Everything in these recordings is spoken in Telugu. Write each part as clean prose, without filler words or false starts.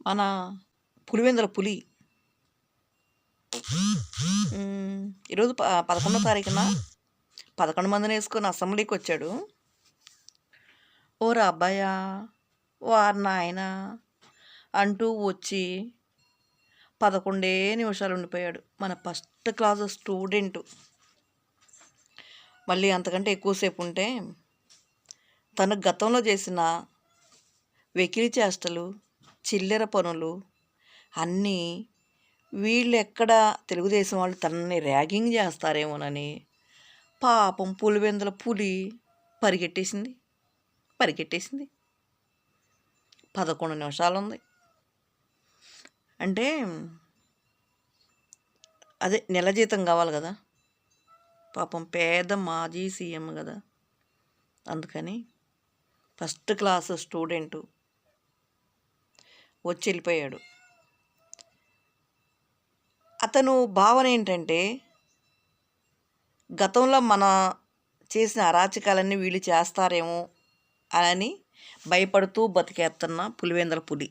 మన పులివెందుల పులి ఈరోజు 11వ తారీఖున 11 మందిని వేసుకొని అసెంబ్లీకి వచ్చాడు. ఓరా అబ్బాయా వారు నాయన అంటూ వచ్చి 11 నిమిషాలు ఉండిపోయాడు. మన ఫస్ట్ క్లాస్ స్టూడెంట్. మళ్ళీ అంతకంటే ఎక్కువసేపు ఉంటే తను గతంలో చేసిన వెకిలి చేష్టలు, చిల్లర పనులు అన్నీ వీళ్ళు ఎక్కడ తెలుగుదేశం వాళ్ళు తనని ర్యాగింగ్ చేస్తారేమోనని పాపం పులివెందుల పులి పరిగెట్టేసింది. 11 నిమిషాలు ఉంది అంటే అదే నెల జీతం కావాలి కదా, పాపం పేద మాజీ సీఎం కదా, అందుకని ఫస్ట్ క్లాస్ స్టూడెంటు వచ్చి వెళ్ళిపోయాడు. అతను భావన ఏంటంటే గతంలో మన చేసిన అరాచకాలన్నీ వీళ్ళు చేస్తారేమో అని భయపడుతూ బతికేస్తున్న పులివెందుల పులి.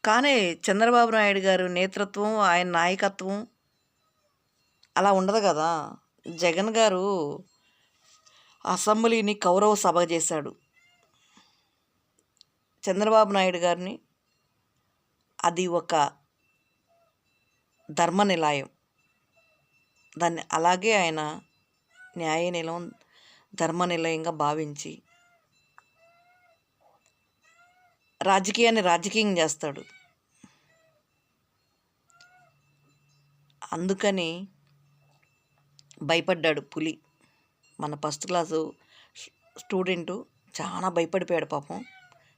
కానీ చంద్రబాబు నాయుడు గారు నేతృత్వం, ఆయన నాయకత్వం అలా ఉండదు కదా. జగన్ గారు అసెంబ్లీని కౌరవ సభ చేశాడు. చంద్రబాబు నాయుడు గారిని అది ఒక ధర్మ నిలయం, దాన్ని అలాగే ఆయన న్యాయ నిలయం, ధర్మ నిలయంగా భావించి రాజకీయాన్ని రాజకీయం చేస్తాడు. అందుకని భయపడ్డాడు పులి. మన ఫస్ట్ క్లాసు స్టూడెంటు చాలా భయపడిపోయాడు, పాపం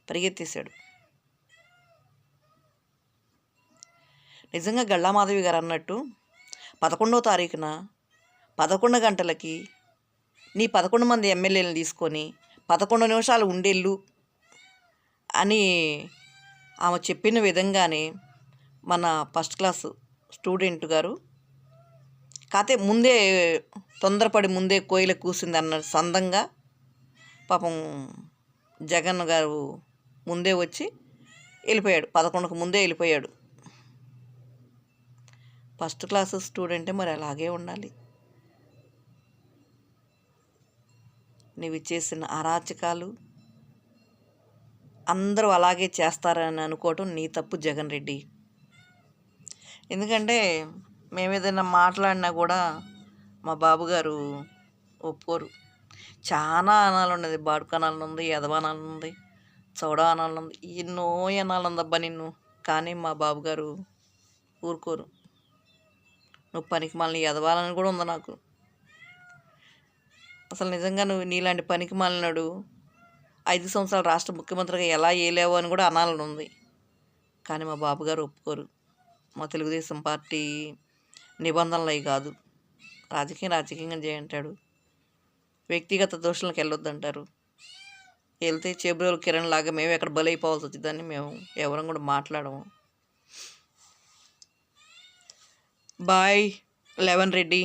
పరిగెత్తేసాడు. నిజంగా గళ్ళామాధవి గారు అన్నట్టు 11వ తారీఖున 11 గంటలకి నీ 11 మంది ఎమ్మెల్యేలను తీసుకొని 11 నిమిషాలు ఉండేళ్ళు అని ఆమె చెప్పిన విధంగానే మన ఫస్ట్ క్లాస్ స్టూడెంట్ గారు కాతే ముందే తొందరపడి ముందే కోయిల కూసింది అన్న సందంగా పాపం జగన్ గారు ముందే వచ్చి వెళ్ళిపోయాడు. 11కు ముందే వెళ్ళిపోయాడు. ఫస్ట్ క్లాస్ స్టూడెంటే మరి అలాగే ఉండాలి. నీవు చేసిన అరాచకాలు అందరూ అలాగే చేస్తారని అనుకోవటం నీ తప్పు జగన్ రెడ్డి. ఎందుకంటే మేము ఏదైనా మాట్లాడినా కూడా మా బాబుగారు ఒప్పుకోరు. చాలా అనాలు ఉన్నది, బాడుక అనాలు ఉంది, ఎదవ అనాలు ఉంది, చౌడా అనాలు ఉంది, ఎన్నో అనాలు ఉందబ్బా నిన్ను. కానీ మా బాబుగారు ఊరుకోరు. నువ్వు పనికి మాలిన ఎదవాలని కూడా ఉంది నాకు. అసలు నిజంగా నువ్వు నీలాంటి పనికి మాలినాడు 5 సంవత్సరాలు రాష్ట్ర ముఖ్యమంత్రిగా ఎలా ఏలేవో అని కూడా అనాలని ఉంది. కానీ మా బాబుగారు ఒప్పుకోరు. మా తెలుగుదేశం పార్టీ నిబంధనలు అవి కాదు, రాజకీయంగా చేయంటాడు. వ్యక్తిగత దోషులకు వెళ్ళొద్దంటారు. వెళ్తే చేబ్రోలు కిరణ్ లాగా మేము ఎక్కడ బలైపోవాల్సి వచ్చిందని మేము ఎవరం కూడా మాట్లాడము. బాయ్ 11 రెడ్డి.